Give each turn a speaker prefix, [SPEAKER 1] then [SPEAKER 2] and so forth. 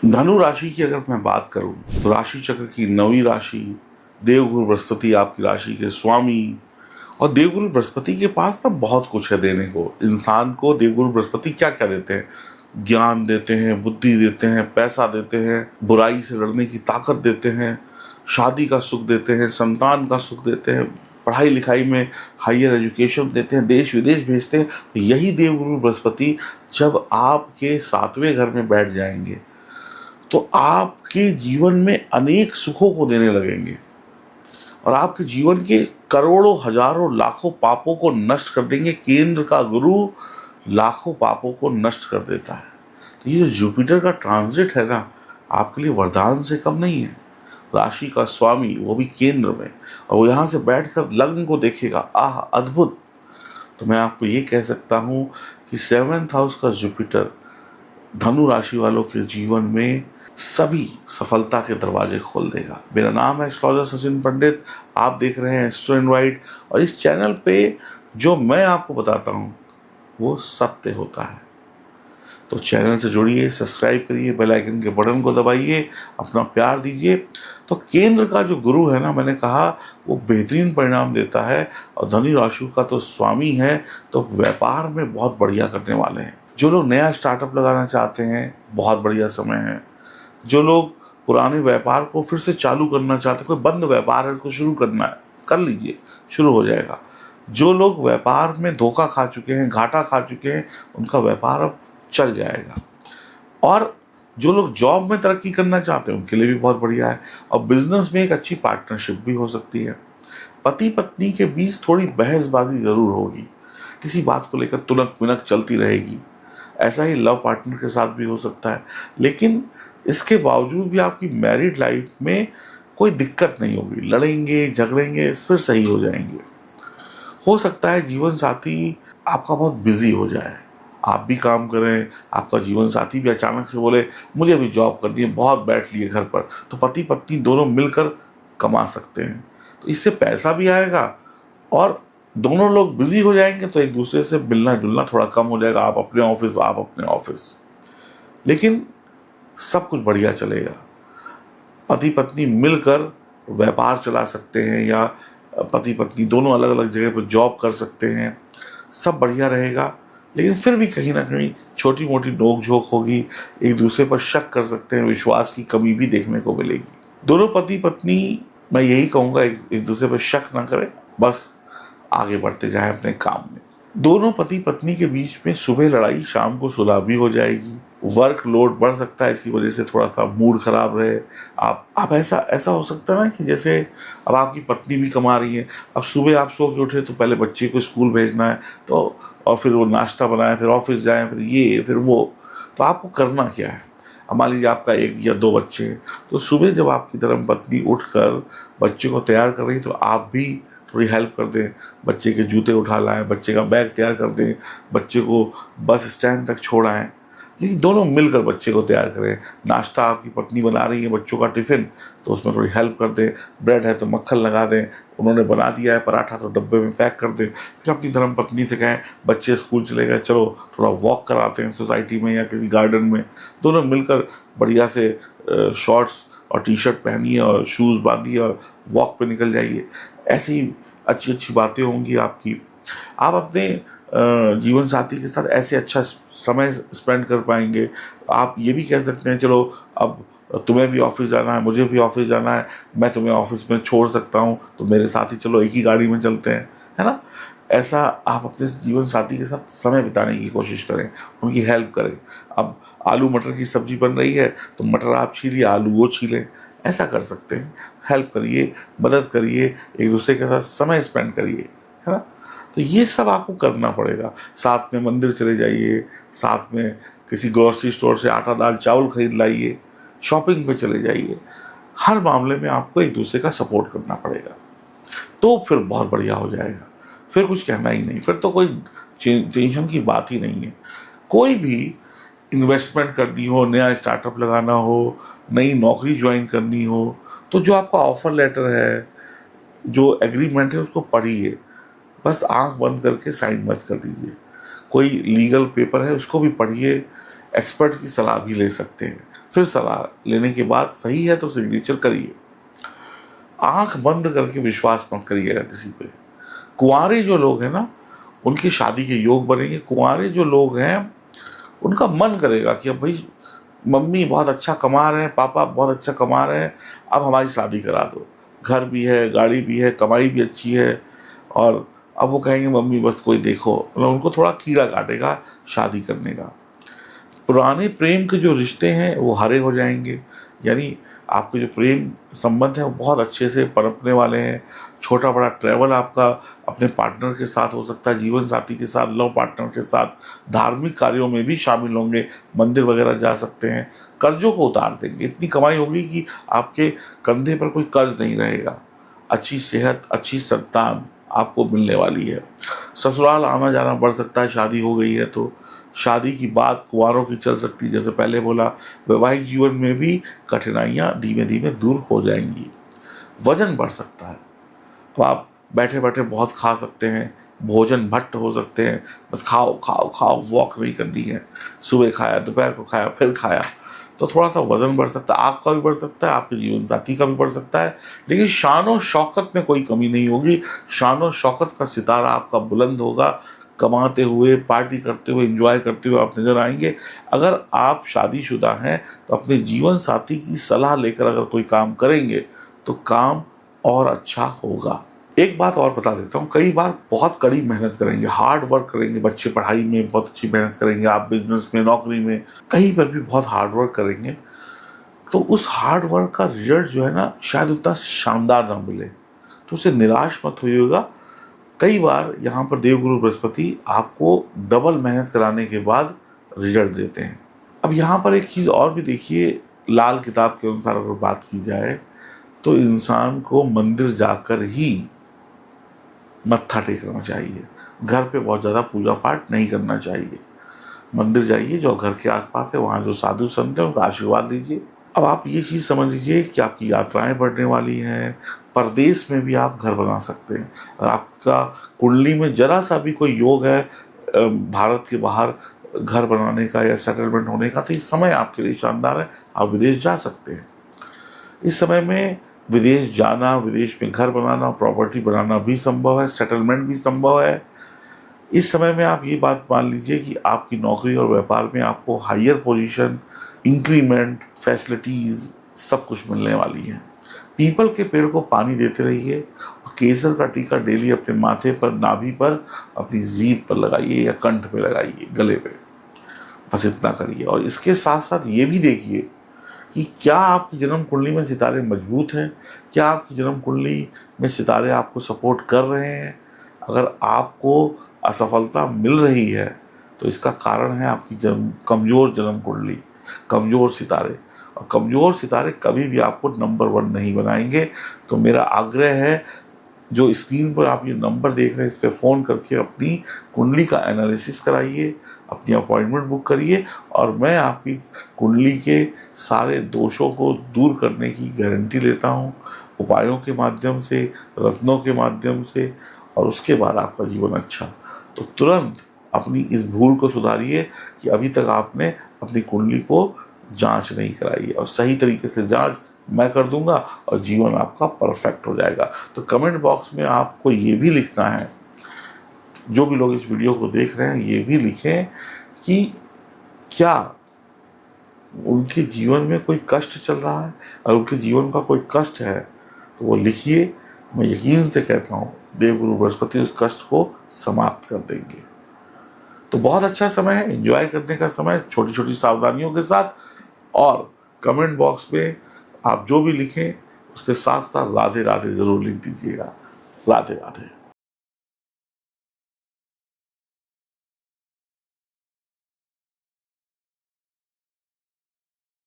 [SPEAKER 1] धनु राशि की अगर मैं बात करूं तो राशि चक्र की 9वीं राशि, देवगुरु बृहस्पति आपकी राशि के स्वामी। और देवगुरु बृहस्पति के पास ना बहुत कुछ है देने को। इंसान को देवगुरु बृहस्पति क्या क्या देते हैं? ज्ञान देते हैं, बुद्धि देते हैं, पैसा देते हैं, बुराई से लड़ने की ताकत देते हैं, शादी का सुख देते हैं, संतान का सुख देते हैं, पढ़ाई लिखाई में हायर एजुकेशन देते हैं, देश विदेश भेजते हैं। यही देवगुरु बृहस्पति जब आपके 7वें घर में बैठ जाएंगे तो आपके जीवन में अनेक सुखों को देने लगेंगे और आपके जीवन के करोड़ों, हजारों, लाखों पापों को नष्ट कर देंगे। केंद्र का गुरु लाखों पापों को नष्ट कर देता है। तो ये जो जुपिटर का ट्रांजिट है ना, आपके लिए वरदान से कम नहीं है। राशि का स्वामी वो भी केंद्र में, और वो यहाँ से बैठकर लग्न को देखेगा। आह, अद्भुत। तो मैं आपको ये कह सकता हूँ कि 7th हाउस का जुपिटर धनु राशि वालों के जीवन में सभी सफलता के दरवाजे खोल देगा। मेरा नाम है एस्ट्रोलॉजर सचिन पंडित। आप देख रहे हैं एस्ट्रो इनवाइट, और इस चैनल पे जो मैं आपको बताता हूँ वो सत्य होता है। तो चैनल से जुड़िए, सब्सक्राइब करिए, बेल आइकन के बटन को दबाइए, अपना प्यार दीजिए। तो केंद्र का जो गुरु है ना, मैंने कहा वो बेहतरीन परिणाम देता है, और धनु राशि का तो स्वामी है, तो व्यापार में बहुत बढ़िया करने वाले हैं। जो लोग नया स्टार्टअप लगाना चाहते हैं, बहुत बढ़िया समय है। जो लोग पुराने व्यापार को फिर से चालू करना चाहते हैं, कोई बंद व्यापार है उसको शुरू करना है, कर लीजिए, शुरू हो जाएगा। जो लोग व्यापार में धोखा खा चुके हैं, घाटा खा चुके हैं, उनका व्यापार अब चल जाएगा। और जो लोग जॉब में तरक्की करना चाहते हैं उनके लिए भी बहुत बढ़िया है। और बिजनेस में एक अच्छी पार्टनरशिप भी हो सकती है। पति पत्नी के बीच थोड़ी बहसबाजी जरूर होगी, किसी बात को लेकर तुनक मिनक चलती रहेगी। ऐसा ही लव पार्टनर के साथ भी हो सकता है, लेकिन इसके बावजूद भी आपकी मैरिड लाइफ में कोई दिक्कत नहीं होगी। लड़ेंगे, झगड़ेंगे, फिर सही हो जाएंगे। हो सकता है जीवन साथी आपका बहुत बिजी हो जाए, आप भी काम करें, आपका जीवन साथी भी अचानक से बोले मुझे भी जॉब करनी है, बहुत बैठ लिए घर पर, तो पति पत्नी दोनों मिलकर कमा सकते हैं। तो इससे पैसा भी आएगा और दोनों लोग बिजी हो जाएंगे, तो एक दूसरे से मिलना जुलना थोड़ा कम हो जाएगा। आप अपने ऑफिस, आप अपने ऑफिस, लेकिन सब कुछ बढ़िया चलेगा। पति पत्नी मिलकर व्यापार चला सकते हैं, या पति पत्नी दोनों अलग अलग जगह पर जॉब कर सकते हैं, सब बढ़िया रहेगा। लेकिन फिर भी कहीं ना कहीं छोटी मोटी नोक झोंक होगी, एक दूसरे पर शक कर सकते हैं, विश्वास की कमी भी देखने को मिलेगी। दोनों पति पत्नी, मैं यही कहूँगा, एक दूसरे पर शक ना करें, बस आगे बढ़ते जाएं अपने काम में। दोनों पति पत्नी के बीच में सुबह लड़ाई, शाम को सुलह भी हो जाएगी। वर्क लोड बढ़ सकता है, इसी वजह से थोड़ा सा मूड खराब रहे। आप ऐसा हो सकता है ना कि जैसे अब आपकी पत्नी भी कमा रही है, अब सुबह आप सो के उठे तो पहले बच्चे को स्कूल भेजना है, तो और फिर वो नाश्ता बनाए, फिर ऑफिस जाए, फिर ये फिर वो, तो आपको करना क्या है? अब मान लीजिए आपका 1 या 2 बच्चे हैं, तो सुबह जब आपकी धर्म पत्नी उठकर बच्चे को तैयार कर रही है, तो आप भी थोड़ी हेल्प कर दें। बच्चे के जूते उठा लाएं, बच्चे का बैग तैयार कर दें, बच्चे को बस स्टैंड तक छोड़ाएं। लेकिन दोनों मिलकर बच्चे को तैयार करें। नाश्ता आपकी पत्नी बना रही है, बच्चों का टिफ़िन, तो उसमें थोड़ी हेल्प कर दें। ब्रेड है तो मक्खन लगा दें, उन्होंने बना दिया है पराठा तो डब्बे में पैक कर दें। फिर अपनी धर्म पत्नी से कहें बच्चे स्कूल चले गए, चलो थोड़ा वॉक कराते हैं सोसाइटी में या किसी गार्डन में। दोनों मिलकर बढ़िया से शॉर्ट्स और टी शर्ट पहनिए और शूज़ बांधिए और वॉक पे निकल जाइए। ऐसी अच्छी अच्छी बातें होंगी आपकी। आप अपने जीवन साथी के साथ ऐसे अच्छा समय स्पेंड कर पाएंगे। आप ये भी कह सकते हैं चलो अब तुम्हें भी ऑफिस जाना है, मुझे भी ऑफिस जाना है, मैं तुम्हें ऑफिस में छोड़ सकता हूँ, तो मेरे साथ ही चलो एक ही गाड़ी में चलते हैं, है ना। ऐसा आप अपने जीवन साथी के साथ समय बिताने की कोशिश करें, उनकी हेल्प करें। अब आलू मटर की सब्जी बन रही है तो मटर आप छीलिए, आलू वो छीलें, ऐसा कर सकते हैं। हेल्प करिए, मदद करिए, एक दूसरे के साथ समय स्पेंड करिए, है ना। तो ये सब आपको करना पड़ेगा। साथ में मंदिर चले जाइए, साथ में किसी ग्रोसरी स्टोर से आटा दाल चावल खरीद लाइए, शॉपिंग पे चले जाइए। हर मामले में आपको एक दूसरे का सपोर्ट करना पड़ेगा, तो फिर बहुत बढ़िया हो जाएगा। फिर कुछ कहना ही नहीं, फिर तो कोई टेंशन की बात ही नहीं है। कोई भी इन्वेस्टमेंट करनी हो, नया स्टार्टअप लगाना हो, नई नौकरी ज्वाइन करनी हो, तो जो आपका ऑफर लेटर है, जो एग्रीमेंट है, उसको पढ़िए। बस आंख बंद करके साइन मत कर दीजिए। कोई लीगल पेपर है उसको भी पढ़िए, एक्सपर्ट की सलाह भी ले सकते हैं। फिर सलाह लेने के बाद सही है तो सिग्नेचर करिए। आंख बंद करके विश्वास मत करिएगा किसी पे। कुंवारे जो लोग हैं ना, उनकी शादी के योग बनेंगे। कुंवारे जो लोग हैं उनका मन करेगा कि अब भाई मम्मी बहुत अच्छा कमा रहे हैं, पापा बहुत अच्छा कमा रहे हैं, अब हमारी शादी करा दो। घर भी है, गाड़ी भी है, कमाई भी अच्छी है, और अब वो कहेंगे मम्मी बस कोई देखो, मतलब उनको थोड़ा कीड़ा काटेगा शादी करने का। पुराने प्रेम के जो रिश्ते हैं वो हरे हो जाएंगे, यानी आपके जो प्रेम संबंध है वो बहुत अच्छे से पनपने वाले हैं। छोटा बड़ा ट्रैवल आपका अपने पार्टनर के साथ हो सकता है, जीवन साथी के साथ, लव पार्टनर के साथ। धार्मिक कार्यों में भी शामिल होंगे, मंदिर वगैरह जा सकते हैं। कर्जों को उतार देंगे, इतनी कमाई होगी कि आपके कंधे पर कोई कर्ज नहीं रहेगा। अच्छी सेहत, अच्छी संतान आपको मिलने वाली है। ससुराल आना जाना बढ़ सकता है, शादी हो गई है तो। शादी की बात कुंवारों की चल सकती है, जैसे पहले बोला। वैवाहिक जीवन में भी कठिनाइयाँ धीमे धीमे दूर हो जाएंगी। वजन बढ़ सकता है, तो आप बैठे बैठे बहुत खा सकते हैं, भोजन भट्ट हो सकते हैं, बस खाओ खाओ खाओ, वॉक नहीं करनी है। सुबह खाया, दोपहर को खाया, फिर खाया, तो थोड़ा सा वजन बढ़ सकता है। आपका भी बढ़ सकता है, आपके जीवन साथी का भी बढ़ सकता है, लेकिन शान और शौकत में कोई कमी नहीं होगी। शान और शौकत का सितारा आपका बुलंद होगा। कमाते हुए, पार्टी करते हुए, एंजॉय करते हुए आप नजर आएंगे। अगर आप शादीशुदा हैं तो अपने जीवन साथी की सलाह लेकर अगर कोई काम करेंगे तो काम और अच्छा होगा। एक बात और बता देता हूँ, कई बार बहुत कड़ी मेहनत करेंगे, हार्ड वर्क करेंगे। बच्चे पढ़ाई में बहुत अच्छी मेहनत करेंगे, आप बिजनेस में, नौकरी में, कहीं पर भी बहुत हार्ड वर्क करेंगे, तो उस हार्ड वर्क का रिजल्ट जो है ना, शायद उतना शानदार ना मिले, तो उससे निराश मत होइएगा। कई बार यहाँ पर देवगुरु बृहस्पति आपको डबल मेहनत कराने के बाद रिजल्ट देते हैं। अब यहाँ पर एक चीज़ और भी देखिए, लाल किताब के अनुसार अगर बात की जाए तो इंसान को मंदिर जाकर ही मत्था टेकना चाहिए। घर पे बहुत ज़्यादा पूजा पाठ नहीं करना चाहिए। मंदिर जाइए, जो घर के आसपास है वहाँ जो साधु संत हैं उनका आशीर्वाद लीजिए। अब आप ये चीज़ समझ लीजिए कि आपकी यात्राएं बढ़ने वाली हैं। परदेश में भी आप घर बना सकते हैं। अगर आपका कुंडली में जरा सा भी कोई योग है भारत के बाहर घर बनाने का या सेटलमेंट होने का, तो इस समय आपके लिए शानदार है, आप विदेश जा सकते हैं। इस समय में विदेश जाना, विदेश में घर बनाना, प्रॉपर्टी बनाना भी संभव है, सेटलमेंट भी संभव है। इस समय में आप ये बात मान लीजिए कि आपकी नौकरी और व्यापार में आपको हायर पोजीशन, इंक्रीमेंट, फैसिलिटीज़ सब कुछ मिलने वाली है। पीपल के पेड़ को पानी देते रहिए और केसर का टीका डेली अपने माथे पर, नाभि पर, अपनी जीभ पर लगाइए या कंठ पे लगाइए, गले पे। बस इतना करिए। और इसके साथ साथ ये भी देखिए कि क्या आपकी जन्म कुंडली में सितारे मजबूत हैं, क्या आपकी जन्म कुंडली में सितारे आपको सपोर्ट कर रहे हैं। अगर आपको असफलता मिल रही है तो इसका कारण है आपकी कमज़ोर जन्म कुंडली, कमज़ोर सितारे। और कमज़ोर सितारे कभी भी आपको नंबर 1 नहीं बनाएंगे। तो मेरा आग्रह है, जो स्क्रीन पर आप ये नंबर देख रहे हैं, इस पर फ़ोन करके अपनी कुंडली का एनालिसिस कराइए, अपनी अपॉइंटमेंट बुक करिए, और मैं आपकी कुंडली के सारे दोषों को दूर करने की गारंटी लेता हूँ, उपायों के माध्यम से, रत्नों के माध्यम से, और उसके बाद आपका जीवन अच्छा। तो तुरंत अपनी इस भूल को सुधारिए कि अभी तक आपने अपनी कुंडली को जांच नहीं कराई है, और सही तरीके से जांच मैं कर दूंगा और जीवन आपका परफेक्ट हो जाएगा। तो कमेंट बॉक्स में आपको ये भी लिखना है, जो भी लोग इस वीडियो को देख रहे हैं ये भी लिखें कि क्या उनके जीवन में कोई कष्ट चल रहा है। अगर उनके जीवन का कोई कष्ट है तो वो लिखिए। मैं यकीन से कहता हूँ देवगुरु बृहस्पति उस कष्ट को समाप्त कर देंगे। तो बहुत अच्छा समय है, एंजॉय करने का समय, छोटी छोटी सावधानियों के साथ। और कमेंट बॉक्स में आप जो भी लिखें उसके साथ साथ राधे राधे ज़रूर लिख दीजिएगा। राधे राधे।